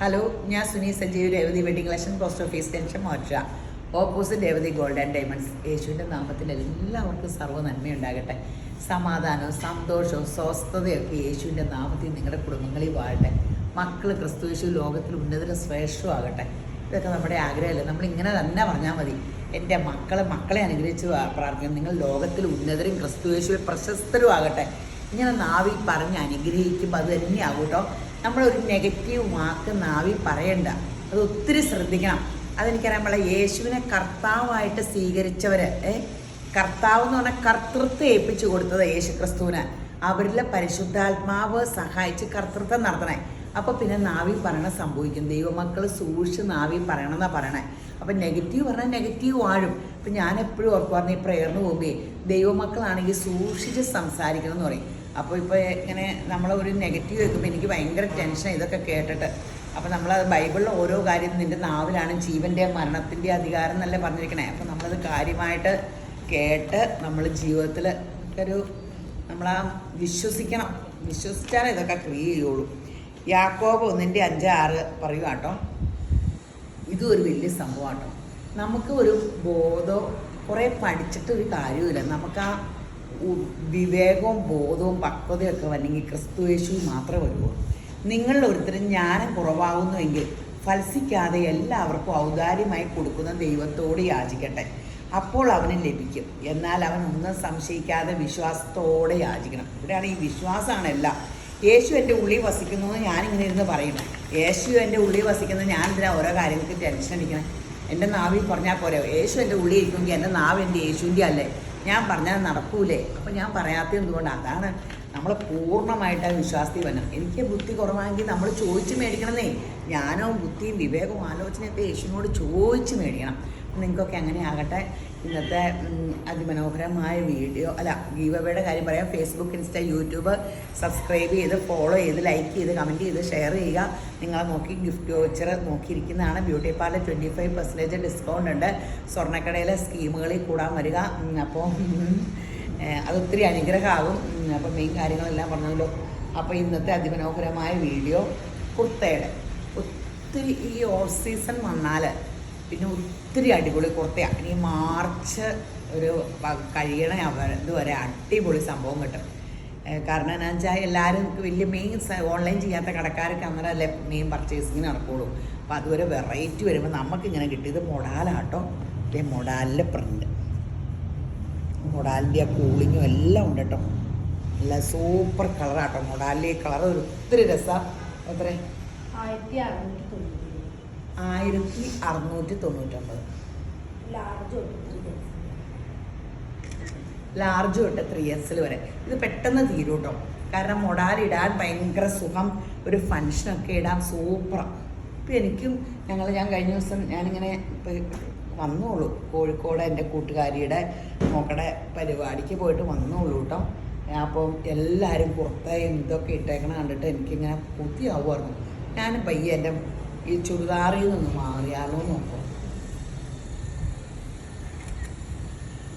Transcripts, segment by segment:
Hello, ഞാൻ Suni Sanjeev, Revathi wedding collection, post office ടെൻഷൻ മോറ്റ, opposite Revathi gold and diamonds. യേശുവിൻ്റെ നാമത്തിൽ എല്ലാവർക്കും സർവ്വ നന്മയുണ്ടാകട്ടെ. സമാധാനവും സന്തോഷവും സ്വസ്ഥതയൊക്കെ യേശുവിൻ്റെ നാമത്തിൽ നിങ്ങളുടെ കുടുംബങ്ങളിൽ വാഴട്ടെ. മക്കൾ ക്രിസ്തു യേശു ലോകത്തിൽ ഉന്നതരും ശ്രേഷ്ഠമാകട്ടെ. ഇതൊക്കെ നമ്മുടെ ആഗ്രഹമല്ലേ. നമ്മളിങ്ങനെ തന്നെ പറഞ്ഞാൽ മതി. എൻ്റെ മക്കളെ അനുഗ്രഹിച്ച് പ്രാർത്ഥിക്കണം. നിങ്ങൾ ലോകത്തിൽ ഉന്നതരും ക്രിസ്തു യേശുവിൽ പ്രശസ്തരും ആകട്ടെ. ഇങ്ങനെ നാവിൽ പറഞ്ഞ് അനുഗ്രഹിക്കുമ്പോൾ അത് തന്നെയാകും കേട്ടോ. നമ്മളൊരു നെഗറ്റീവ് വാക്ക് നാവിൽ പറയണ്ട. അത് ഒത്തിരി ശ്രദ്ധിക്കണം. അതെനിക്കറിയാം. നമ്മളെ യേശുവിനെ കർത്താവായിട്ട് സ്വീകരിച്ചവർ, കർത്താവ് എന്ന് പറഞ്ഞാൽ കർത്തൃത്വം ഏൽപ്പിച്ചു കൊടുത്തത് യേശു ക്രിസ്തുവിന്. അവരിലെ പരിശുദ്ധാത്മാവ് സഹായിച്ച് കർത്തൃത്വം നടത്തണേ. അപ്പോൾ പിന്നെ നാവിൽ പറയണ സംഭവിക്കും. ദൈവമക്കൾ സൂക്ഷിച്ച് നാവിൽ പറയണമെന്നാണ് പറയണേ. അപ്പം നെഗറ്റീവ് പറഞ്ഞാൽ നെഗറ്റീവ് വാഴും. അപ്പം ഞാൻ എപ്പോഴും ഓർക്കുവായിരുന്നു, ഈ പ്രേയറിന് പോകുമ്പോൾ ദൈവമക്കളാണെങ്കിൽ സൂക്ഷിച്ച് സംസാരിക്കണം എന്ന് പറയും. അപ്പോൾ ഇപ്പോൾ ഇങ്ങനെ നമ്മളൊരു നെഗറ്റീവ് വെക്കുമ്പോൾ എനിക്ക് ഭയങ്കര ടെൻഷനാണ് ഇതൊക്കെ കേട്ടിട്ട്. അപ്പോൾ നമ്മളത് ബൈബിളിൽ ഓരോ കാര്യം നിൻ്റെ നാവിലാണ് ജീവൻ്റെ മരണത്തിൻ്റെ അധികാരം എന്നല്ലേ പറഞ്ഞിരിക്കണേ. അപ്പോൾ നമ്മളത് കാര്യമായിട്ട് കേട്ട് നമ്മൾ ജീവിതത്തിൽ നമ്മളാ വിശ്വസിക്കണം. വിശ്വസിച്ചാലേ ഇതൊക്കെ ക്രിയ ചെയ്യുള്ളൂ. യാക്കോബ് 1:5-6 പറയുക കേട്ടോ. ഇതും ഒരു വലിയ സംഭവം കേട്ടോ. നമുക്ക് ഒരു ബോധം കുറേ പഠിച്ചിട്ട് ഒരു കാര്യമില്ല. നമുക്ക് ആ വിവേകവും ബോധവും പക്വതയൊക്കെ വന്നെങ്കിൽ ക്രിസ്തു യേശു മാത്രമേ വരുള്ളൂ. നിങ്ങളിൽ ഒരുത്തരും ജ്ഞാനം കുറവാകുന്നുവെങ്കിൽ ഫൽസിക്കാതെ എല്ലാവർക്കും ഔദാര്യമായി കൊടുക്കുന്ന ദൈവത്തോട് യാചിക്കട്ടെ. അപ്പോൾ അവന് ലഭിക്കും. എന്നാൽ അവൻ ഒന്നും സംശയിക്കാതെ വിശ്വാസത്തോടെ യാചിക്കണം. ഇവിടെയാണ് ഈ വിശ്വാസമാണ് എല്ലാം. യേശു എൻ്റെ ഉള്ളിൽ വസിക്കുന്നു എന്ന് ഞാനിങ്ങനെ ഇരുന്ന് പറയുന്നത്. യേശു എൻ്റെ ഉള്ളിൽ വസിക്കുന്നത് ഞാൻ ഇതിനാ ഓരോ കാര്യങ്ങൾക്ക് ടെൻഷൻ അടിക്കണം. എൻ്റെ നാവിൽ പറഞ്ഞാൽ പോരെ. യേശു എൻ്റെ ഉള്ളിൽ ഇരിക്കുമെങ്കിൽ എൻ്റെ നാവ് എൻ്റെ യേശുവിൻ്റെ അല്ലേ. ഞാൻ പറഞ്ഞാൽ നടക്കൂലേ. അപ്പം ഞാൻ പറയാത്തത് എന്തുകൊണ്ട്? അതാണ് നമ്മൾ പൂർണ്ണമായിട്ട് ആ വിശ്വാസത്തിൽ വരണം. എനിക്ക് ബുദ്ധി കുറവാണെങ്കിൽ നമ്മൾ ചോദിച്ച് മേടിക്കണമെന്നേ. ജ്ഞാനവും ബുദ്ധിയും വിവേകവും ആലോചനയൊക്കെ യേശുവിനോട് ചോദിച്ച് മേടിക്കണം. നിങ്ങൾക്കൊക്കെ അങ്ങനെ ആകട്ടെ. ഇന്നത്തെ അതിമനോഹരമായ വീഡിയോ ഗീവവേയുടെ കാര്യം പറയാം. ഫേസ്ബുക്ക്, ഇൻസ്റ്റ, യൂട്യൂബ് സബ്സ്ക്രൈബ് ചെയ്ത് ഫോളോ ചെയ്ത് ലൈക്ക് ചെയ്ത് കമൻറ്റ് ചെയ്ത് ഷെയർ ചെയ്യുക. നിങ്ങളെ നോക്കി ഗിഫ്റ്റ് വൗച്ചർ നോക്കിയിരിക്കുന്നതാണ്. ബ്യൂട്ടി പാർലർ 25% ഡിസ്കൗണ്ട് ഉണ്ട്. സ്വർണ്ണക്കടയിലെ സ്കീമുകളിൽ കൂടാൻ വരിക. അപ്പോൾ അതൊത്തിരി അനുഗ്രഹമാകും. അപ്പോൾ മെയിൻ കാര്യങ്ങളെല്ലാം പറഞ്ഞല്ലോ. അപ്പോൾ ഇന്നത്തെ അതിമനോഹരമായ വീഡിയോ കുർത്തയുടെ ഒത്തിരി ഈ ഓഫ് സീസൺ വന്നാൽ പിന്നെ ഒത്തിരി അടിപൊളി കുർത്തയാണ്. ഇനി മാർച്ച് ഒരു കഴിയണ ഇതുവരെ അടിപൊളി സംഭവം കിട്ടും. കാരണം എന്താണെന്ന് വെച്ചാൽ എല്ലാവരും വലിയ മെയിൻ ഓൺലൈൻ ചെയ്യാത്ത കടക്കാരൊക്കെ അന്നേരം അല്ലേ മെയിൻ പർച്ചേസിങ് നടക്കുള്ളൂ. അപ്പോൾ അതുവരെ വെറൈറ്റി വരുമ്പോൾ നമുക്കിങ്ങനെ കിട്ടും. ഇത് മൊഡാലാട്ടോ. ഇതേ മൊഡാലിൻ്റെ പ്രിൻ്റ്, മൊഡാലിൻ്റെ ആ കൂളിങ്ങും എല്ലാം ഉണ്ട് കേട്ടോ. നല്ല സൂപ്പർ കളറാട്ടോ. മൊഡാലിൻ്റെ കളർ ഒത്തിരി രസമാണ്. എത്ര? 1699. ലാർജ് തൊട്ട് 3XL വരെ. ഇത് പെട്ടെന്ന് തീരും കേട്ടോ. കാരണം മൊഡാലിടാൻ ഭയങ്കര സുഖം. ഒരു ഫങ്ഷനൊക്കെ ഇടാൻ സൂപ്പറാണ്. ഇപ്പം ഞാൻ കഴിഞ്ഞ ദിവസം ഞാനിങ്ങനെ വന്നോളൂ കോഴിക്കോട് എൻ്റെ കൂട്ടുകാരിയുടെ മോക്കടെ പരിപാടിക്ക് പോയിട്ട് വന്നോളൂ കേട്ടോ. അപ്പം എല്ലാവരും കുർത്തയും ഇതൊക്കെ ഇട്ടേക്കണം കണ്ടിട്ട് എനിക്കിങ്ങനെ കൊതിയാവുമായിരുന്നു. ഞാൻ പയ്യെ എൻ്റെ ഈ ചുരിദാറിൽ നിന്ന് മാറിയാലോ നോക്കും.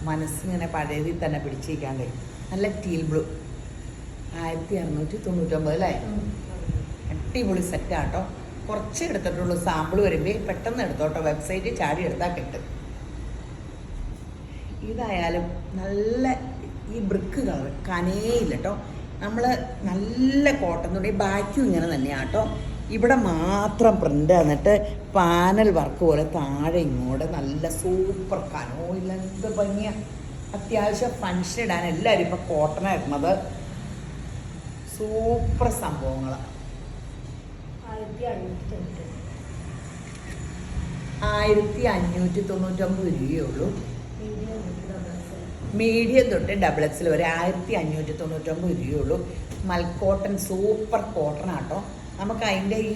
മനസ്സിങ്ങനെ പഴയതിൽ തന്നെ പിടിച്ചിരിക്കാണ്ടേ. നല്ല ടീൽ ബ്ലൂ 1699 അല്ലേ. അടിപൊളി സെറ്റാട്ടോ. കുറച്ച് എടുത്തിട്ടുള്ളൂ. സാമ്പിൾ വരുമ്പോൾ പെട്ടെന്ന് എടുത്തോട്ടോ. വെബ്സൈറ്റിൽ ചാടി എടുത്താൽ കിട്ടും. ഇതായാലും നല്ല ഈ ബ്രിക്ക് കളർ കനേയില്ല കേട്ടോ. നമ്മൾ നല്ല കോട്ടൺ തുണി. ബാക്കും ഇങ്ങനെ തന്നെയാണ് കേട്ടോ. ഇവിടെ മാത്രം പ്രിൻ്റ് എന്നിട്ട് പാനൽ വർക്ക് പോലെ താഴെ ഇങ്ങോട്ട് നല്ല സൂപ്പർ കനോയില്ല. എന്ത് ഭംഗിയാണ്. അത്യാവശ്യം ഫങ്ഷൻ ഇടാൻ എല്ലാവരും ഇപ്പം കോട്ടനാണ് ഇടുന്നത്. സൂപ്പർ സംഭവങ്ങളാണ്. 1599 രൂപയേ ഉള്ളൂ. മീഡിയം തൊട്ട് XXL വരെ 1599 രൂപയേ ഉള്ളൂ. മൽക്കോട്ടൺ സൂപ്പർ കോട്ടൺ ആട്ടോ. നമുക്ക് അതിൻ്റെ ഈ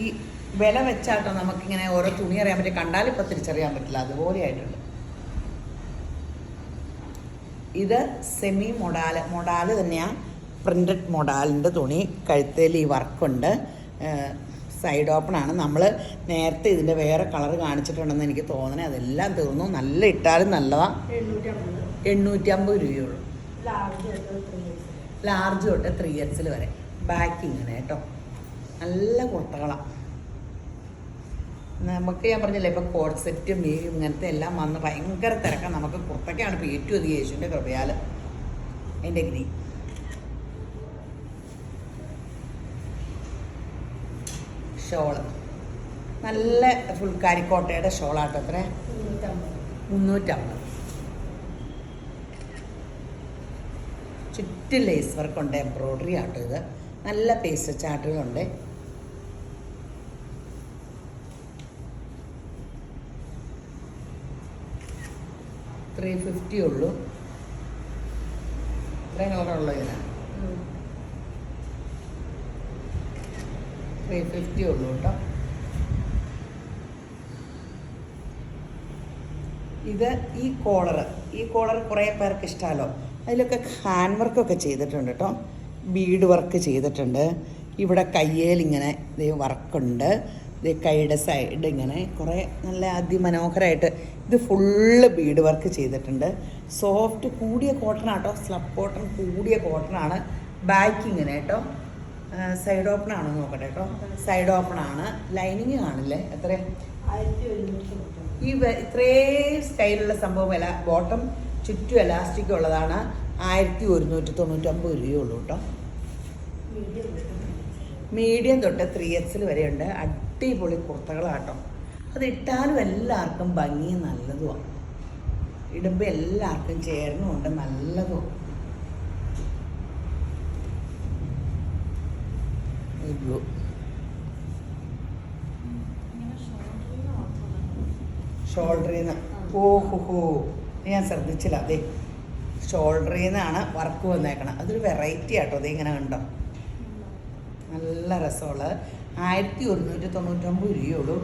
വില വെച്ചാട്ടോ നമുക്കിങ്ങനെ ഓരോ തുണി അറിയാൻ പറ്റും. കണ്ടാലിപ്പോൾ തിരിച്ചറിയാൻ പറ്റില്ല. അതുപോലെ ആയിട്ടുണ്ട്. ഇത് സെമി മൊഡാല് തന്നെയാണ്. പ്രിൻ്റഡ് മൊഡാലിൻ്റെ തുണി. കഴുത്തേൽ ഈ വർക്കുണ്ട്. സൈഡ് ഓപ്പണാണ്. നമ്മൾ നേരത്തെ ഇതിൻ്റെ വേറെ കളർ കാണിച്ചിട്ടുണ്ടെന്ന് എനിക്ക് തോന്നണേ. അതെല്ലാം തീർന്നു. നല്ല ഇട്ടാലും നല്ലതാണ്. 850 രൂപയുള്ളൂ. ലാർജ് തൊട്ട് 3XL വരെ. ബാക്കിങ്ങനെ കേട്ടോ. നല്ല കുർത്തകളാണ്. നമുക്ക് ഞാൻ പറഞ്ഞില്ലേ ഇപ്പം കോഡ് സെറ്റും ഈ ഇങ്ങനത്തെ എല്ലാം വന്ന് ഭയങ്കര തിരക്കാം. നമുക്ക് കുർത്തക്കാണ് ഇപ്പോൾ ഏറ്റവും അധികം യേശുവിൻ്റെ കൃപയാൽ. അതിൻ്റെ ഗ്രീൻ ഷോള് നല്ല ഫുൾക്കാരിക്കോട്ടയുടെ ഷോളാട്ടോ. എത്ര? 350. ചുറ്റും ലേസ് വർക്കുണ്ട്, എംബ്രോയ്ഡറി ആട്ടോ. ഇത് നല്ല പേസ്റ്റ് ചാർട്ടുകളുണ്ട്. $350 ഉള്ളൂ. ഇത്രയും കളറുള്ളൂ ഇതിനാണ്. 350 ഉള്ളൂ കേട്ടോ. ഇത് ഈ കോളർ കുറേ പേർക്ക് ഇഷ്ടമല്ലോ. അതിലൊക്കെ ഹാൻഡ് വർക്കൊക്കെ ചെയ്തിട്ടുണ്ട് കേട്ടോ. ബീഡ് വർക്ക് ചെയ്തിട്ടുണ്ട്. ഇവിടെ കയ്യേലിങ്ങനെ ഇതേ വർക്കുണ്ട്. ഇത് കൈയുടെ സൈഡ് ഇങ്ങനെ കുറേ നല്ല അതിമനോഹരമായിട്ട് ഇത് ഫുള്ള് ബീഡ് വർക്ക് ചെയ്തിട്ടുണ്ട്. സോഫ്റ്റ് കൂടിയ കോട്ടൺ ആട്ടോ. സ്ലബ് കോട്ടൺ കൂടിയ കോട്ടണാണ്. ബാക്ക് ഇങ്ങനെ കേട്ടോ. സൈഡ് ഓപ്പൺ ആണോ നോക്കട്ടെ കേട്ടോ. സൈഡ് ഓപ്പൺ ആണ്. ലൈനിങ് കാണില്ലേ? എത്ര? ഈ ഇത്രയും സ്റ്റൈലുള്ള സംഭവം ബോട്ടം ചുറ്റും എലാസ്റ്റിക് ഉള്ളതാണ്. 1199 രൂപയുള്ളൂ കേട്ടോ. മീഡിയം തൊട്ട് 3XL വരെയുണ്ട്. അടിപൊളി കുർത്തകളാട്ടോ. അത് ഇട്ടാലും എല്ലാവർക്കും ഭംഗി നല്ലതുമാണ്. ഇടുമ്പോൾ എല്ലാവർക്കും ചേർന്നുമുണ്ട്, നല്ലതും. ബ്ലൂ ഷോൾഡറിൽ നിന്ന്. ഓഹോ, ഞാൻ ശ്രദ്ധിച്ചില്ല. അതെ, ഷോൾഡറിൽ നിന്നാണ് വർക്ക് വന്നേക്കണം. അതൊരു വെറൈറ്റി ആട്ടോ. അത് ഇങ്ങനെ കണ്ടോ, നല്ല രസമുള്ള 1199 രൂപയുള്ളൂ.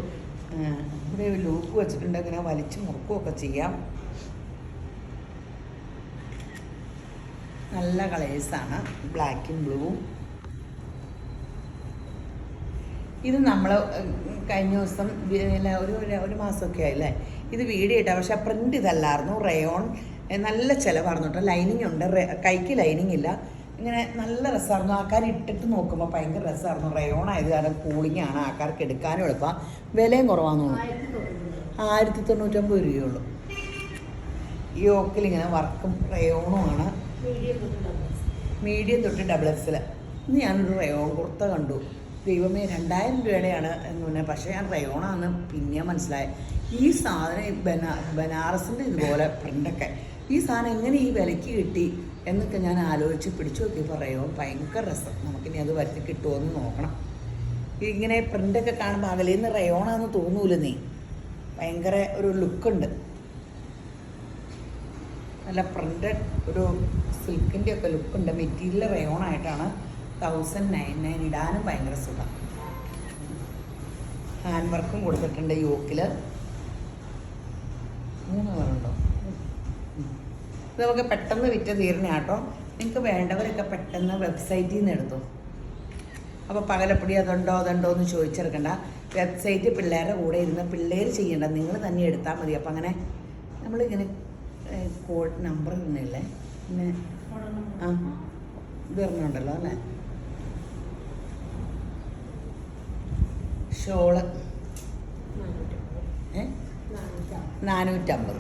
ഇവിടെ ലൂപ്പ് വെച്ചിട്ടുണ്ട്. ഇങ്ങനെ വലിച്ച് മുറുക്കുകയൊക്കെ ചെയ്യാം. നല്ല കളേഴ്സാണ്, ബ്ലാക്കും ബ്ലൂവും. ഇത് നമ്മൾ കഴിഞ്ഞ ദിവസം ഒരു മാസമൊക്കെ ആയില്ലേ ഇത് വീഡിയോ ഇട്ടാൽ. പക്ഷെ പ്രിൻ്റ് ഇതല്ലായിരുന്നു, റയോൺ. നല്ല ചിലവായിരുന്നു കേട്ടോ. ലൈനിങ് ഉണ്ട്, കൈക്ക് ലൈനിങ് ഇല്ല. ഇങ്ങനെ നല്ല രസമായിരുന്നു. ആൾക്കാർ ഇട്ടിട്ട് നോക്കുമ്പോൾ ഭയങ്കര രസമായിരുന്നു. റയോൺ ആയത് കാരണം കൂളിംഗ് ആണ്, ആൾക്കാർക്ക് എടുക്കാനും എളുപ്പം. വിലയും കുറവാന്ന് തോന്നുന്നു. 1099 രൂപയുള്ളൂ. ഈ ഓക്കിലിങ്ങനെ വർക്കും റയോണുമാണ്. മീഡിയം തൊട്ട് $XXL. ഇന്ന് ഞാനൊരു റയോൺ കുർത്ത കണ്ടു. ദൈവമേ, 2000 രൂപയുടെയാണ് എന്ന്. പക്ഷേ ഞാൻ റയോണാന്ന് പിന്നെ മനസ്സിലായി. ഈ സാധനം ബനാറസിൻ്റെ ഇതുപോലെ പ്രിൻ്റൊക്കെ ഈ സാധനം എങ്ങനെ ഈ വിലയ്ക്ക് കിട്ടി എന്നൊക്കെ ഞാൻ ആലോചിച്ച് പിടിച്ചു നോക്കിയപ്പോൾ റയോൺ ഭയങ്കര രസം. നമുക്കിനി അത് വരുത്തി കിട്ടുമോ എന്ന് നോക്കണം. ഇങ്ങനെ പ്രിൻ്റൊക്കെ കാണുമ്പോൾ അകലിൽ നിന്ന് റയോണാന്ന് തോന്നൂല. നീ ഭയങ്കര ഒരു ലുക്കുണ്ട്. നല്ല പ്രിൻ്റഡ് ഒരു സിൽക്കിൻ്റെ ഒക്കെ ലുക്കുണ്ട്. മെറ്റീരിയൽ റയോണായിട്ടാണ്. 1099. ഇടാനും ഭയങ്കര സുഖം. ഹാൻഡ് വർക്കും കൊടുത്തിട്ടുണ്ട്. യോക്കിൽ 3 കളറുണ്ടോ? ഇത് നമുക്ക് പെട്ടെന്ന് വിറ്റ് തീരണ കേട്ടോ. നിങ്ങൾക്ക് വേണ്ടവരൊക്കെ പെട്ടെന്ന് വെബ്സൈറ്റിൽ നിന്ന് എടുത്തു. അപ്പോൾ പകലപ്പൊടി അതുണ്ടോ എന്ന് ചോദിച്ചെടുക്കണ്ട. വെബ്സൈറ്റ് പിള്ളേരുടെ കൂടെ ഇരുന്ന് പിള്ളേർ ചെയ്യേണ്ട, നിങ്ങൾ തന്നെ എടുത്താൽ മതി. അപ്പം അങ്ങനെ നമ്മളിങ്ങനെ കോഡ് നമ്പർ തന്നെയല്ലേ പിന്നെ ഇത് പറഞ്ഞുണ്ടല്ലോ അല്ലേ. ഷോള് 450.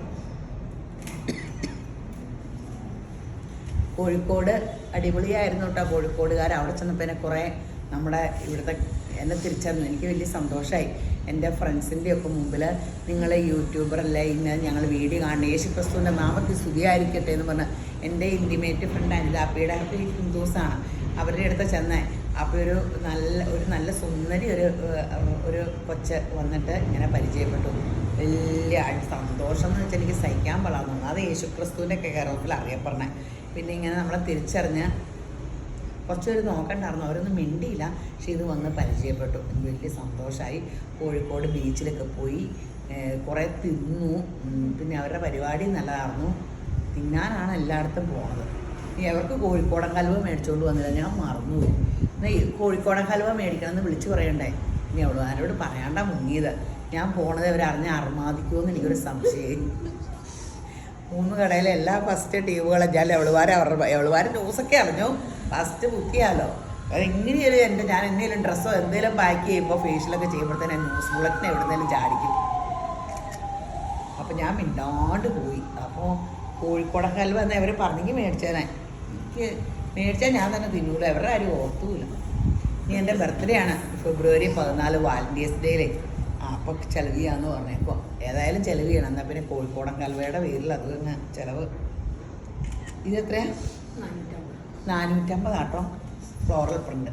കോഴിക്കോട് അടിപൊളിയായിരുന്നു കേട്ടോ. കോഴിക്കോടുകാർ അവിടെ ചെന്നപ്പോൾ എന്നെ കുറേ നമ്മുടെ ഇവിടുത്തെ എന്നെ തിരിച്ചറിഞ്ഞു. എനിക്ക് വലിയ സന്തോഷമായി. എൻ്റെ ഫ്രണ്ട്സിൻ്റെ ഒക്കെ മുമ്പിൽ നിങ്ങൾ യൂട്യൂബറല്ലേ, ഇന്ന് ഞങ്ങൾ വീഡിയോ കാണുന്നത്, യേശു ക്രിസ്തുവിൻ്റെ നാമത്തിൽ സ്തുതിയായിരിക്കട്ടെ എന്ന് പറഞ്ഞ് എൻ്റെ ഇൻറ്റിമേറ്റ് ഫ്രണ്ട് അനിതാപ്പിയുടെ ഹിന്ദുസാണ്. അവരുടെ അടുത്ത് ചെന്നേ. അപ്പോൾ ഒരു നല്ല സുന്ദരി ഒരു കൊച്ച് വന്നിട്ട് ഇങ്ങനെ പരിചയപ്പെട്ടു. വലിയ സന്തോഷം എന്ന് വെച്ചാൽ എനിക്ക് സഹിക്കാൻ പാടാന്ന്. അത് യേശു ക്രിസ്തുവിൻ്റെ ഒക്കെ കെയറോഫിൽ അറിയപ്പെടണേ. പിന്നെ ഇങ്ങനെ നമ്മളെ തിരിച്ചറിഞ്ഞ് കുറച്ച് പേര് നോക്കണ്ടായിരുന്നു, അവരൊന്നും മിണ്ടിയില്ല. പക്ഷെ ഇത് വന്ന് പരിചയപ്പെട്ടു. എനിക്ക് വലിയ സന്തോഷമായി. കോഴിക്കോട് ബീച്ചിലൊക്കെ പോയി കുറേ തിന്നു. പിന്നെ അവരുടെ പരിപാടി നല്ലതായിരുന്നു. തിന്നാനാണ് എല്ലായിടത്തും പോണത്. ഇനി അവർക്ക് കോഴിക്കോടൻ ഹൽവ മേടിച്ചുകൊണ്ട് വന്നില്ല, ഞാൻ മറന്നുപോയി. കോഴിക്കോടൻ ഹൽവ മേടിക്കണമെന്ന് വിളിച്ച് പറയണ്ടേ. ഇനി അവൾ ആരോട് പറയാണ്ടാ മുങ്ങിയത്. ഞാൻ പോണത് അവരറിഞ്ഞ് അർമാദിക്കുമെന്ന് എനിക്കൊരു സംശയം. 3 കടയിലെ എല്ലാ ഫസ്റ്റ് ടീമുകളും ഞാൻ എവളുവാരെ ന്യൂസൊക്കെ അറിഞ്ഞു. ഫസ്റ്റ് ബുക്ക് ചെയ്യാമല്ലോ. അത് എങ്ങനെയാലും ഞാൻ എന്തെങ്കിലും ഡ്രസ്സോ എന്തെങ്കിലും പാക്ക് ചെയ്യുമ്പോൾ ഫേഷ്യലൊക്കെ ചെയ്യുമ്പോഴത്തേനും ന്യൂസ് ബുള്ളറ്റിനെ എവിടെന്നെങ്കിലും ചാടിക്കും. അപ്പോൾ ഞാൻ മിണ്ടാണ്ട് പോയി. അപ്പോൾ കോഴിക്കോടൻ ഹൽവ എന്ന് അവർ പറഞ്ഞെങ്കിൽ മേടിച്ചേനെ. എനിക്ക് മേടിച്ചാൽ ഞാൻ തന്നെ തിന്നൂല, അവരുടെ ആരും ഓർത്തൂല. ഇനി എൻ്റെ ബർത്ത്ഡേ ആണ് ഫെബ്രുവരി 14 വാലന്റൈൻസ് ഡേയിലെ. അപ്പോൾ ചിലവ് ചെയ്യാമെന്ന് പറഞ്ഞേക്കോ. ഏതായാലും ചിലവ് ചെയ്യണം. എന്നാൽ പിന്നെ കോഴിക്കോടൻ ഹൽവയുടെ പേരിൽ അത് തന്നെ ചിലവ്. ഇതെത്രയാണ്? 450 ആട്ടോ. Floral print.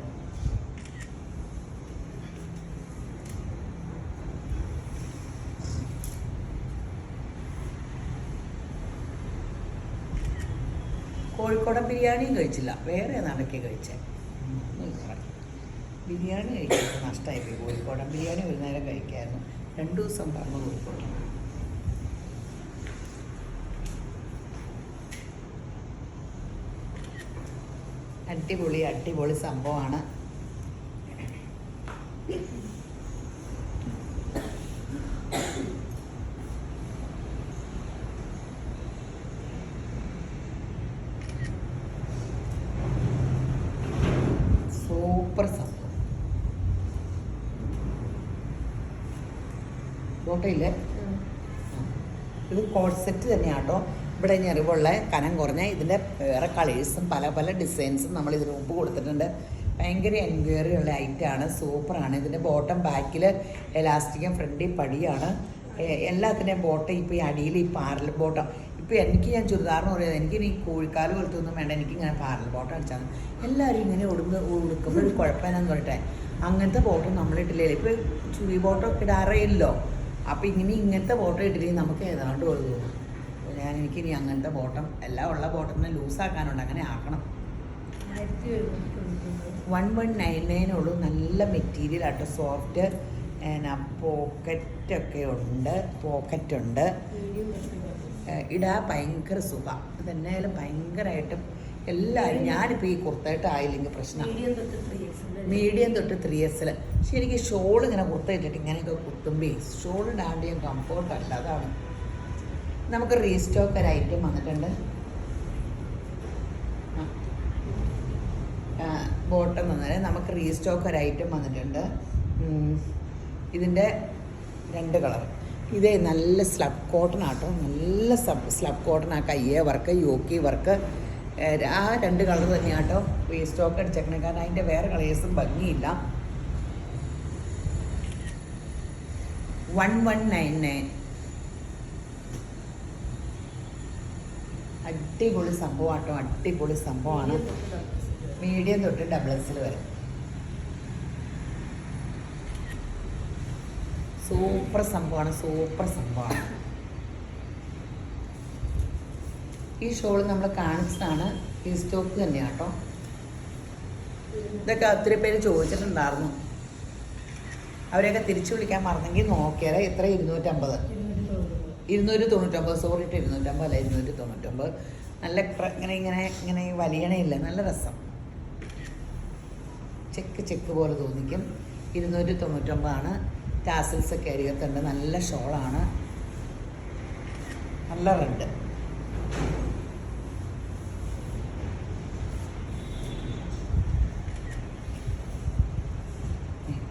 കോഴിക്കോടൻ ബിരിയാണിയും കഴിച്ചില്ല, വേറെ നടക്കെ കഴിച്ചേ. ബിരിയാണി കഴിക്കുന്നത് നഷ്ടമായിപ്പോയി. കോഴിക്കോടൻ ബിരിയാണി ഒരു നേരം കഴിക്കായിരുന്നു. 2 ദിവസം പറഞ്ഞു കോഴിക്കോട്. അടിപൊളി സംഭവമാണ്. സൂപ്പർ സംഭവം. ബോട്ടയില്ലേ? ഇത് കോഡ് സെറ്റ് തന്നെയാട്ടോ. ഇവിടെ ഞെറിവുള്ള കനം കുറഞ്ഞ ഇതിൻ്റെ വേറെ കളേഴ്സും പല ഡിസൈൻസും നമ്മൾ ഇതിന് മുമ്പ് കൊടുത്തിട്ടുണ്ട്. ഭയങ്കര എൻക്വയറി ഉള്ള ഐറ്റമാണ്. സൂപ്പറാണ്. ഇതിൻ്റെ ബോട്ടം ബാക്കിൽ എലാസ്റ്റിക്കും ഫ്രണ്ടിൽ പടിയാണ്. എല്ലാത്തിൻ്റെയും ബോട്ടം ഇപ്പോൾ ഈ അടിയിൽ ഈ പാരൽ ബോട്ടം. ഇപ്പോൾ ഞാൻ ചുരിദാറിന് പറയുന്നത് എനിക്കിനി കോഴിക്കാല് പോലത്തെ ഒന്നും വേണ്ട, എനിക്കിങ്ങനെ പാരൽ ബോട്ടം അടിച്ചാൽ. എല്ലാവരും ഇങ്ങനെ ഉടുക്കുമ്പോൾ കുഴപ്പമെന്നു പറയട്ടെ. അങ്ങനത്തെ ബോട്ടം നമ്മളിട്ടില്ലേ. ഇപ്പോൾ ചുരി ബോട്ടം ഒക്കെ ഇടാറേയില്ലോ. അപ്പോൾ ഇങ്ങനത്തെ ബോട്ടം ഇട്ടില്ലെങ്കിൽ നമുക്ക് ഏതാണ്ട് പോലെ തോന്നും. എനിക്കിനി അങ്ങനത്തെ ബോട്ടം എല്ലാം ഉള്ള ബോട്ടത്തിനെ ലൂസാക്കാനുണ്ട്. അങ്ങനെ ആക്കണം. 1199 ഉള്ളൂ. നല്ല മെറ്റീരിയൽ ആട്ടോ. സോഫ്റ്റ്. പോക്കറ്റുണ്ട്. ഇടാൻ ഭയങ്കര സുഖം. ഇതെന്നായാലും ഭയങ്കരമായിട്ടും എല്ലാവരും. ഞാനിപ്പോൾ ഈ കുർത്തയിട്ട് ആയില്ലെങ്കിൽ പ്രശ്നം. മീഡിയം തൊട്ട് 3S. പക്ഷെ എനിക്ക് ഷോൾ ഇങ്ങനെ കുർത്തയിട്ടിട്ട് ഇങ്ങനെയൊക്കെ കുത്തുമ്പോൾ ഷോൾ ഇടാണ്ട് ഞാൻ കംഫോർട്ടല്ല. അതാണ്. നമുക്ക് റീസ്റ്റോക്ക് ഒരു ഐറ്റം വന്നിട്ടുണ്ട്. ബോട്ടം വന്നാൽ നമുക്ക് റീസ്റ്റോക്ക് ഒരു ഐറ്റം വന്നിട്ടുണ്ട്. ഇതിൻ്റെ 2 കളർ. ഇതേ നല്ല സ്ലബ് കോട്ടൺ ആട്ടോ. നല്ല സ്ലബ് കോട്ടൺ. ആ കയ്യേ വർക്ക്, യോക്കി വർക്ക്, ആ 2 കളർ തന്നെയാട്ടോ റീസ്റ്റോക്ക് അടിച്ചേക്കണേ. കാരണം അതിൻ്റെ വേറെ കളേഴ്സും ഭംഗിയില്ല. 1199. അടിപൊളി സംഭവമാട്ടോ. അടിപൊളി സംഭവമാണ്. മീഡിയം തൊട്ട് XXL വരെ. സൂപ്പർ സംഭവമാണ്. ഈ ഷോൾ നമ്മൾ കാണിച്ചതാണ്. ഈ സ്റ്റോക്ക് തന്നെയാട്ടോ. ഇതൊക്കെ ഒത്തിരി പേര് ചോദിച്ചിട്ടുണ്ടായിരുന്നു. അവരെയൊക്കെ തിരിച്ചു വിളിക്കാൻ മറന്നെങ്കിൽ നോക്കിയാൽ എത്ര? 250. 299. സോറി, 250 അല്ല, 299. നല്ല ഇങ്ങനെ വലിയണയില്ല. നല്ല രസം. ചെക്ക് പോലെ തോന്നിക്കും. 299 ടാസിൽസ് ഒക്കെ അരികത്തുണ്ട്. നല്ല ഷോളാണ്. നല്ല റെഡ്.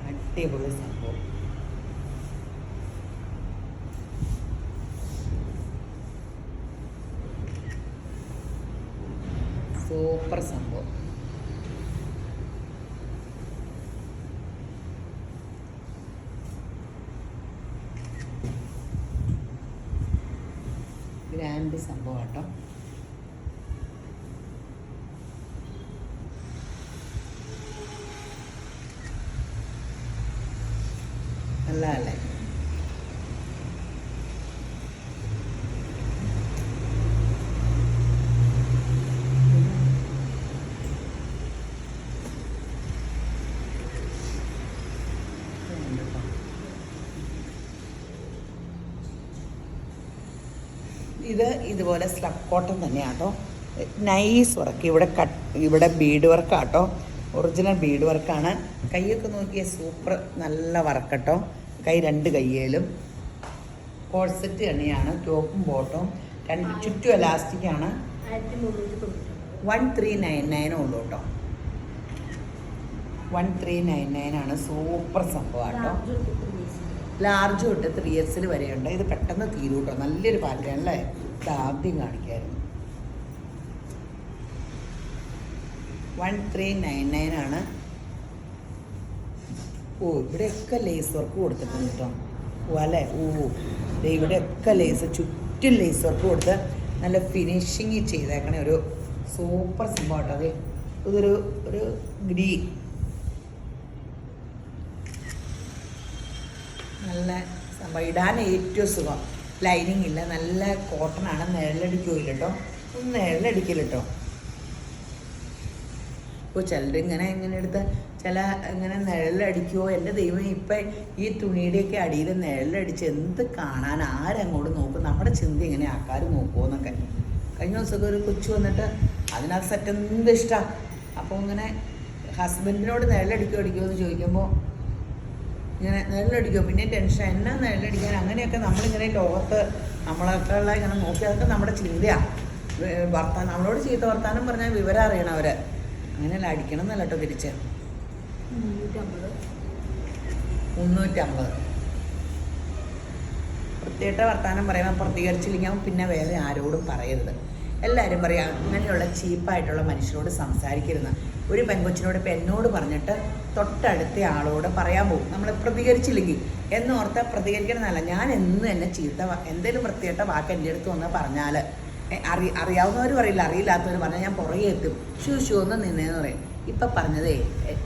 അടിപൊളി സംഭവം. സൂപ്പർ സംഭവം. ഗ്രാൻഡ് സംഭവം കേട്ടോ. നല്ലതല്ലേ? ഇതുപോലെ സ്ലബ് കോട്ടൺ തന്നെയാട്ടോ. Nice work. ഇവിടെ ബീഡ് വർക്കാട്ടോ. ഒറിജിനൽ ബീഡ് വർക്കാണ്. കൈയൊക്കെ നോക്കിയാൽ സൂപ്പർ നല്ല വർക്കട്ടോ. കൈ 2 കയ്യിലും. കോഡ് സെറ്റ് തന്നെയാണ്. ടോപ്പും ബോട്ടവും ചുറ്റും എലാസ്റ്റിക്കാണ്. 1399 ഉള്ളൂ കേട്ടോ. 1399 ആണ്. സൂപ്പർ സംഭവം കേട്ടോ. ലാർജ് തൊട്ട് 3X വരെയുണ്ട്. ഇത് പെട്ടെന്ന് തീരും കേട്ടോ. നല്ലൊരു പാറ്റേൺ അല്ലേ. ഇത് ആദ്യം കാണിക്കായിരുന്നു. 1399 ആണ്. ഓ ഇവിടെയൊക്കെ ലേസ് വർക്ക് കൊടുത്തിട്ടുണ്ട് കേട്ടോ. ഓ അല്ലേ. ഓ ഇവിടെയൊക്കെ ലേസ്, ചുറ്റും ലേസ് വർക്ക് കൊടുത്ത് നല്ല ഫിനിഷിങ് ചെയ്തേക്കണേ ഒരു സൂപ്പർ സംഭവം കേട്ടോ. അതെ ഇതൊരു ഗ്രീൻ നല്ല സംഭവം. ഇടാൻ ഏറ്റവും സുഖം. ലൈനിങ് ഇല്ല, നല്ല കോട്ടൺ ആണ്. നിഴലടിക്കില്ല കേട്ടോ, ഒന്നും നിഴലടിക്കില്ല കേട്ടോ. ഇപ്പോൾ ചിലർ ഇങ്ങനെ എടുത്ത് ചില ഇങ്ങനെ നിഴലടിക്കുമോ എൻ്റെ ദൈവം. ഇപ്പം ഈ തുണിയുടെയൊക്കെ അടിയിൽ നിഴലടിച്ച് എന്ത് കാണാൻ, ആരങ്ങോട്ട് നോക്കും. നമ്മുടെ ചിന്ത ഇങ്ങനെ ആൾക്കാർ നോക്കുമോ എന്നൊക്കെ. കഴിഞ്ഞ ദിവസമൊക്കെ ഒരു കൊച്ചു വന്നിട്ട് അതിനകത്ത് സെറ്റ് എന്ത് ഇഷ്ടമാണ്. അപ്പോൾ ഇങ്ങനെ ഹസ്ബൻഡിനോട് നിഴലടിക്കുമോ എന്ന് ചോദിക്കുമ്പോൾ ഇങ്ങനെ നിഴലടിക്കുമോ, പിന്നെ ടെൻഷൻ എന്നാ നിഴലടിക്കാൻ. അങ്ങനെയൊക്കെ നമ്മളിങ്ങനെ ലോകത്ത് നമ്മളൊക്കെ ഉള്ള ഇങ്ങനെ നോക്കി, അതൊക്കെ നമ്മുടെ ചിന്തയാണ്. നമ്മളോട് ചീത്ത വർത്താനം പറഞ്ഞാൽ വിവരം അറിയണം അവർ. അങ്ങനെയല്ല, അടിക്കണം എന്നല്ല കേട്ടോ. തിരിച്ച് 350. പ്രത്യേക വർത്താനം പറയുമ്പോൾ പ്രതികരിച്ചില്ലെങ്കിൽ പിന്നെ വേറെ ആരോടും പറയരുത്. എല്ലാവരും പറയാം അങ്ങനെയുള്ള ചീപ്പായിട്ടുള്ള മനുഷ്യരോട് സംസാരിക്കരുത്. ഒരു പെൺകൊച്ചിനോട് ഇപ്പം എന്നോട് പറഞ്ഞിട്ട് തൊട്ടടുത്ത ആളോട് പറയാൻ പോകും. നമ്മൾ പ്രതികരിച്ചില്ലെങ്കിൽ എന്നോർത്ത് പ്രതികരിക്കണമെന്നല്ല. ഞാൻ എന്നും എന്നെ ചീത്ത എന്തെങ്കിലും പ്രത്യേക വാക്ക് എൻ്റെ അടുത്ത് വന്ന് പറഞ്ഞാൽ അറിയാവുന്നവർ പറയില്ല, അറിയില്ലാത്തവർ പറഞ്ഞാൽ ഞാൻ പുറകെ എത്തും. ഷൂ ഒന്ന് നിന്നേന്ന് പറയും. ഇപ്പം പറഞ്ഞതേ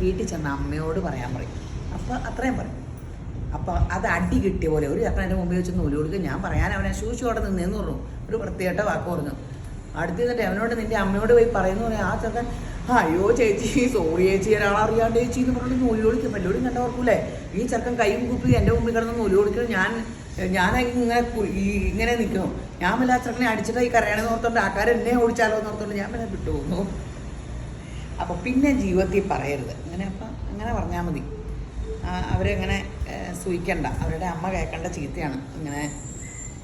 വീട്ടിൽ ചെന്ന് അമ്മയോട് പറയാൻ പറയും. അപ്പോൾ അത്രയും പറയും. അപ്പോൾ അത് അടി കിട്ടിയ പോലെ ഒരു ചക്കൻ എൻ്റെ മുമ്പിൽ വെച്ച് നൂല് കൊടുക്കും. ഞാൻ പറയാൻ അവനെ ഷൂ അവിടെ നിന്നേന്ന് പറഞ്ഞു. ഒരു പ്രത്യേക വാക്ക് പറഞ്ഞു. അടുത്ത് നിന്നിട്ട് അവനോട് നിൻ്റെ അമ്മയോട് പോയി പറയുന്നു പറയാം. ആ ചക്കൻ അയ്യോ ചേച്ചി സോറി ചേച്ചി, ഒരാളറിയാണ്ട് ചേച്ചി എന്ന് പറഞ്ഞിട്ട് നൂല് കൊടുക്കും. എല്ലാവരും കണ്ടവർക്കൂലേ ഈ ചെറുക്കൻ കൈയും കുപ്പി എൻ്റെ മുമ്പിൽ കിടന്ന് നൂല് കൊടുക്കുന്നു. ഇങ്ങനെ നിൽക്കുന്നു. ഞാൻ വല്ല ചെറുക്കനെ അടിച്ചിട്ട് ഈ കരയാണെന്ന് ഓർത്തോണ്ട് ആൾക്കാർ എന്നെ ഓടിച്ചാലോ എന്ന് ഓർത്തോണ്ട് ഞാൻ പിന്നെ വിട്ടു പോകുന്നു. അപ്പോൾ പിന്നെ ജീവിതത്തിൽ പറയരുത് അങ്ങനെ. അപ്പം അങ്ങനെ പറഞ്ഞാൽ മതി. അവരെങ്ങനെ സൂയിക്കണ്ട, അവരുടെ അമ്മ കേൾക്കേണ്ട ചീത്തയാണ്. ഇങ്ങനെ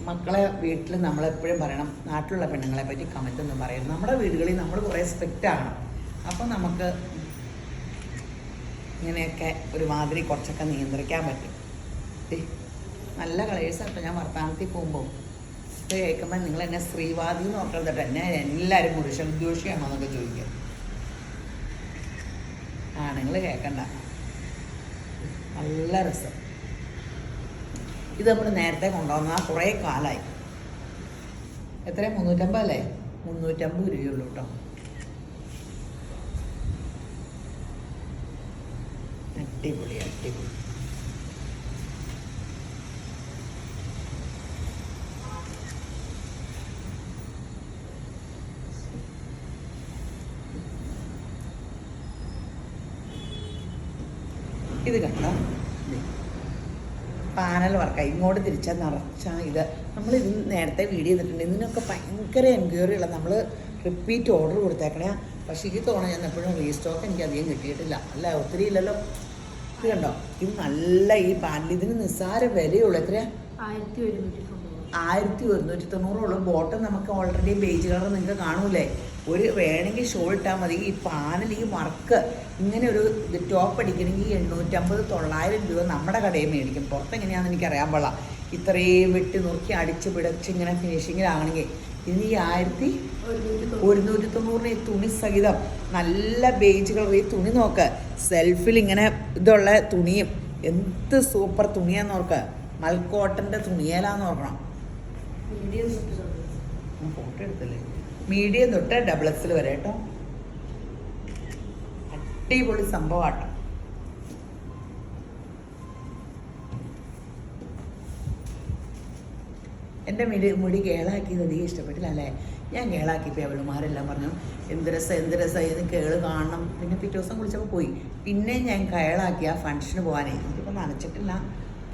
മക്കളെ വീട്ടിൽ നമ്മളെപ്പോഴും പറയണം, നാട്ടിലുള്ള പെണ്ണുങ്ങളെ പറ്റി കമൻ്റ് ഒന്നും പറയരുത്. നമ്മുടെ വീടുകളിൽ നമ്മൾ കുറേ സ്ട്രിക്റ്റ് ആകണം. അപ്പം നമുക്ക് ഇങ്ങനെയൊക്കെ ഒരുമാതിരി കുറച്ചൊക്കെ നിയന്ത്രിക്കാൻ പറ്റും. നല്ല കളേഴ്സാട്ടോ. ഞാൻ വർത്തമാനത്തിൽ പോകുമ്പോൾ ഇത് കേൾക്കുമ്പോൾ നിങ്ങൾ എന്നെ സ്ത്രീവാദി എന്ന് ഓർക്കരുത് കേട്ടോ. എന്നെ എല്ലാവരും പുരുഷോദ്യോഗിയാണോ എന്നൊക്കെ ചോദിക്കുക. നിങ്ങൾ കേൾക്കണ്ട. നല്ല രസം. ഇത് നമ്മൾ നേരത്തെ കൊണ്ടുവന്നാൽ കുറേ കാലമായി. എത്ര 350 അല്ലേ? 350 രൂപയുള്ളൂ കേട്ടോ. അടിപൊളി അടിപൊളി. ഇത് കണ്ടോ, പാനൽ വർക്കായി. ഇങ്ങോട്ട് തിരിച്ചാൽ നിറച്ചാൽ ഇത് നമ്മളിത് നേരത്തെ വീഡിയോ ചെയ്തിട്ടുണ്ട്. ഇതിനൊക്കെ ഭയങ്കര എൻക്വയറി ഉള്ള. നമ്മൾ റിപ്പീറ്റ് ഓർഡർ കൊടുത്തേക്കണേ. പക്ഷേ ഈ തോണ ഞാൻ എപ്പോഴും റീസ്റ്റോക്ക് എനിക്ക് അധികം കിട്ടിയിട്ടില്ല. അല്ല ഒത്തിരി ഇല്ലല്ലോ. ഇത് കണ്ടോ, ഇത് നല്ല ഈ പാനൽ. ഇതിന് നിസ്സാര വിലയുള്ളൂ. എത്രയാ? 1190 ബോട്ടം നമുക്ക് ഓൾറെഡി ബേജ് കളർ നിങ്ങൾക്ക് കാണൂലേ. ഒരു വേണമെങ്കിൽ ഷോൾ ഇട്ടാൽ മതി. ഈ പാനൽ ഈ വർക്ക് ഇങ്ങനെ ഒരു ടോപ്പ് അടിക്കണമെങ്കിൽ 850-900 രൂപ നമ്മുടെ കടയിൽ മേടിക്കും. പുറത്തെങ്ങനെയാണെന്ന് എനിക്ക് അറിയാൻ പാടില്ല. ഇത്രയും വെട്ടി നുറുക്കി അടിച്ച് പിടച്ച് ഇങ്ങനെ ഫിനിഷിങ്ങിലാണെങ്കിൽ ഇനി 1190 ഈ തുണി സഹിതം നല്ല ബേജ് കളർ. ഈ തുണി നോക്ക്, സെൽഫിൽ ഇങ്ങനെ ഇതുള്ള തുണിയും എന്ത് സൂപ്പർ തുണിയാന്ന് ഓർക്ക്. മൽക്കോട്ടൻ്റെ തുണിയേലാന്ന് ഓർക്കണം. ഫോട്ടോ എടുത്തല്ലേ. മീഡിയം തൊട്ട് XXL വരെ കേട്ടോ. അടിപൊളി സംഭവമാട്ടോ. എൻ്റെ മുടി കേളാക്കിയത് അധികം ഇഷ്ടപ്പെട്ടില്ല അല്ലേ. ഞാൻ കേളാക്കിയപ്പോൾ അവളുമാരെല്ലാം പറഞ്ഞു എന്ത് രസം ഇത് കേള് കാണണം. പിന്നെ പിറ്റേ ദിവസം കുളിച്ചപ്പോൾ പോയി. പിന്നെ ഞാൻ കേളാക്കി ആ ഫംഗ്ഷന് പോകാനേ. എനിക്കിപ്പോൾ നനച്ചിട്ടില്ല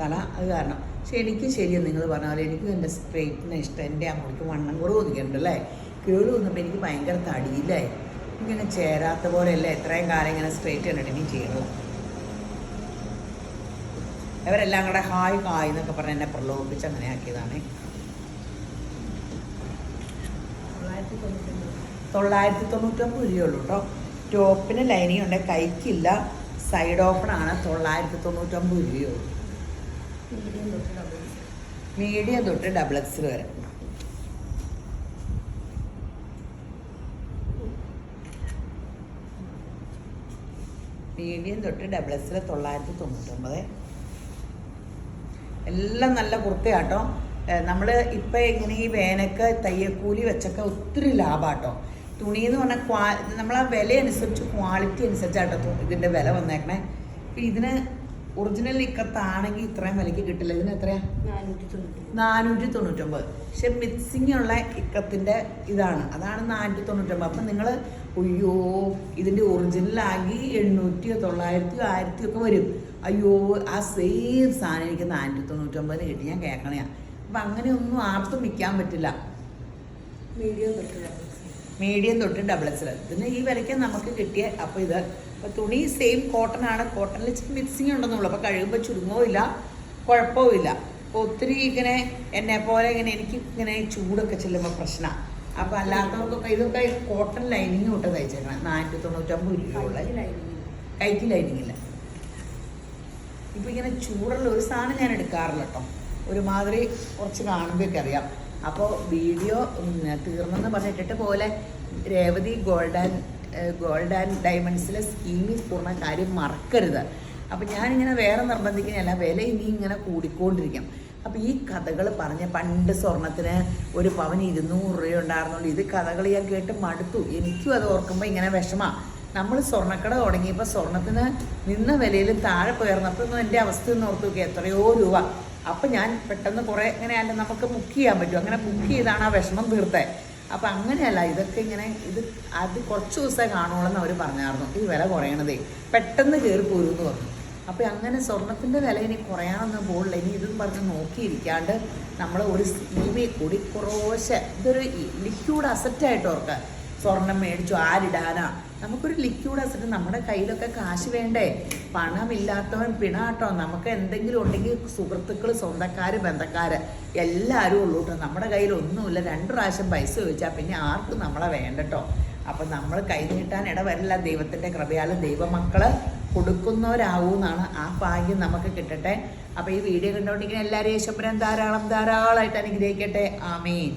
തല, അത് കാരണം. പക്ഷെ എനിക്ക് ശരിയാണ് നിങ്ങൾ പറഞ്ഞ പോലെ എനിക്കും എൻ്റെ സ്ട്രെയിറ്റിനെ ഇഷ്ടം. എൻ്റെ അമ്മയ്ക്ക് വണ്ണം കുറവ് തോന്നിക്കുന്നുണ്ട് അല്ലേ. കേള് വന്നപ്പോൾ എനിക്ക് ഭയങ്കര തടിയില്ലേ. ഇങ്ങനെ ചേരാത്ത പോലെയല്ലേ എത്രയും കാലം ഇങ്ങനെ സ്ട്രെയിറ്റ് കണ്ടിട്ട് ഇനി ചെയ്യണത്. അവരെല്ലാം കൂടെ ഹായ് എന്നൊക്കെ പറഞ്ഞ് എന്നെ പ്രലോഭിപ്പിച്ച് അങ്ങനെ ആക്കിയതാണ്. 999 രൂപയുള്ളൂ കേട്ടോ. ടോപ്പിന് ലൈനിങ് ഉണ്ട്, കൈക്കില്ല. സൈഡ് ഓപ്പണാണ് 999 രൂപയോ. മീഡിയം തൊട്ട് ഡബിൾ എക്സൽ വരെ. മീഡിയം തൊട്ട് ഡബിൾ എക്സൽ 999. എല്ലാം നല്ല കുർത്തയാട്ടോ. നമ്മൾ ഇപ്പം ഇങ്ങനെ ഈ വേനക്ക് തയ്യക്കൂലി വെച്ചൊക്കെ ഒത്തിരി ലാഭമാട്ടോ. തുണി എന്ന് പറഞ്ഞാൽ നമ്മളാ വില അനുസരിച്ച് ക്വാളിറ്റി അനുസരിച്ചാട്ടോ ഇതിൻ്റെ വില വന്നേക്കണേ. ഇപ്പം ഇതിന് ഒറിജിനൽ ഇക്കത്താണെങ്കിൽ ഇത്രയും വിലയ്ക്ക് കിട്ടില്ല. ഇതിന് എത്രയാ? 499. പക്ഷെ മിക്സിങ് ഉള്ള ഇക്കത്തിൻ്റെ ഇതാണ്, അതാണ് 499. അപ്പം നിങ്ങൾ അയ്യോ ഇതിൻ്റെ ഒറിജിനലാകി 800, 900, 1000 ഒക്കെ വരും. അയ്യോ ആ സെയിം സാധനം എനിക്ക് 499 കിട്ടി. ഞാൻ കേൾക്കണേ. അപ്പം അങ്ങനെയൊന്നും ആർക്കും വിൽക്കാൻ പറ്റില്ല. മീഡിയം തൊട്ട് ഡബിൾ എക്സൽ ഇതിന് ഈ വിലയ്ക്ക് നമുക്ക് കിട്ടിയ. അപ്പോൾ ഇത് അപ്പോൾ തുണി സെയിം കോട്ടൺ ആണ്. കോട്ടണിൽ ഇച്ചിരി മിക്സിങ് ഉണ്ടെന്നുള്ളൂ. അപ്പോൾ കഴിയുമ്പോൾ ചുരുങ്ങോ ഇല്ല, കുഴപ്പവും ഇല്ല. അപ്പോൾ ഒത്തിരി ഇങ്ങനെ എന്നെ പോലെ ഇങ്ങനെ എനിക്ക് ഇങ്ങനെ ചൂടൊക്കെ ചെല്ലുമ്പോൾ പ്രശ്നമാണ്. അപ്പോൾ അല്ലാത്തവർക്കൊക്കെ ഇതൊക്കെ കോട്ടൺ ലൈനിങ് തൊട്ട് തയ്ച്ചേക്കണം. 499 രൂപയുള്ള കൈക്ക് ലൈനിങ് ഇല്ല. ഇപ്പോൾ ഇങ്ങനെ ചൂടുള്ള ഒരു സാധനം ഞാൻ എടുക്കാറില്ല കേട്ടോ. ഒരുമാതിരി കുറച്ച് കാണുമ്പോഴൊക്കെ അറിയാം. അപ്പോൾ വീഡിയോ തീർന്നെന്ന് പറഞ്ഞിട്ടിട്ട് പോലെ രേവതി ഗോൾഡ് ആൻഡ് ഡയമണ്ട്സിലെ സ്കീമിൽ പൂർണ്ണ കാര്യം മറക്കരുത്. അപ്പം ഞാനിങ്ങനെ വേറെ നിർബന്ധിക്കുന്നതല്ല, വില ഇനി ഇങ്ങനെ കൂടിക്കൊണ്ടിരിക്കും. അപ്പോൾ ഈ കഥകൾ പറഞ്ഞ പണ്ട് സ്വർണത്തിന് ഒരു പവന് 200 രൂപ ഉണ്ടായിരുന്നുള്ളൂ. ഇത് കഥകൾ ഞാൻ കേട്ട് മടുത്തു. എനിക്കും അത് ഓർക്കുമ്പോൾ ഇങ്ങനെ വിഷമമാണ്. നമ്മൾ സ്വർണ്ണക്കട തുടങ്ങിയപ്പോൾ സ്വർണത്തിന് നിന്ന വിലയിൽ താഴെ പോയിരുന്നപ്പോൾ എൻ്റെ അവസ്ഥ ഒന്ന് ഓർത്ത് നോക്കി, എത്രയോ രൂപ. അപ്പം ഞാൻ പെട്ടെന്ന് കുറേ ഇങ്ങനെയല്ല നമുക്ക് ബുക്ക് ചെയ്യാൻ പറ്റും. അങ്ങനെ ബുക്ക് ചെയ്താണ് ആ വിഷമം തീർത്തത്. അപ്പം അങ്ങനെയല്ല, ഇതൊക്കെ ഇങ്ങനെ അത് കുറച്ച് ദിവസമേ കാണുള്ളൂ അവർ പറഞ്ഞായിരുന്നു. ഈ വില കുറയണതേ പെട്ടെന്ന് കയറി പോരുമെന്ന് പറഞ്ഞു. അപ്പം അങ്ങനെ സ്വർണത്തിൻ്റെ വില ഇനി കുറയാനൊന്നും പോകില്ല. ഇനി ഇതും പറഞ്ഞ് നോക്കിയിരിക്കാണ്ട് നമ്മൾ ഒരു സ്കീമിൽ കൂടി കുറേശ്ശെ ഇതൊരു ലിക്വിഡ് അസറ്റായിട്ട് ഓർക്കുക. സ്വർണം മേടിച്ചു ആരിടാനാ? നമുക്കൊരു ലിക്വിഡ് അസറ്റ്. നമ്മുടെ കയ്യിലൊക്കെ കാശ് വേണ്ടേ? പണമില്ലാത്തവൻ പിണാട്ടോ. നമുക്ക് എന്തെങ്കിലും ഉണ്ടെങ്കിൽ സുഹൃത്തുക്കൾ, സ്വന്തക്കാർ, ബന്ധക്കാർ എല്ലാവരും ഉള്ളൂ കേട്ടോ. നമ്മുടെ കയ്യിൽ ഒന്നുമില്ല. 2 പ്രാവശ്യം പൈസ ചോദിച്ചാൽ പിന്നെ ആർക്കും നമ്മളെ വേണ്ടട്ടോ. അപ്പം നമ്മൾ കൈ നീട്ടാൻ ഇടവരില്ല. ദൈവത്തിൻ്റെ കൃപയാൽ ദൈവമക്കൾ കൊടുക്കുന്നവരാവൂന്നാണ്. ആ ഭാഗ്യം നമുക്ക് കിട്ടട്ടെ. അപ്പോൾ ഈ വീഡിയോ കണ്ടുകൊണ്ടിരിക്കുന്ന എല്ലാവരെയും യേശുപുരം ധാരാളമായിട്ട് അനുഗ്രഹിക്കട്ടെ. ആമേൻ.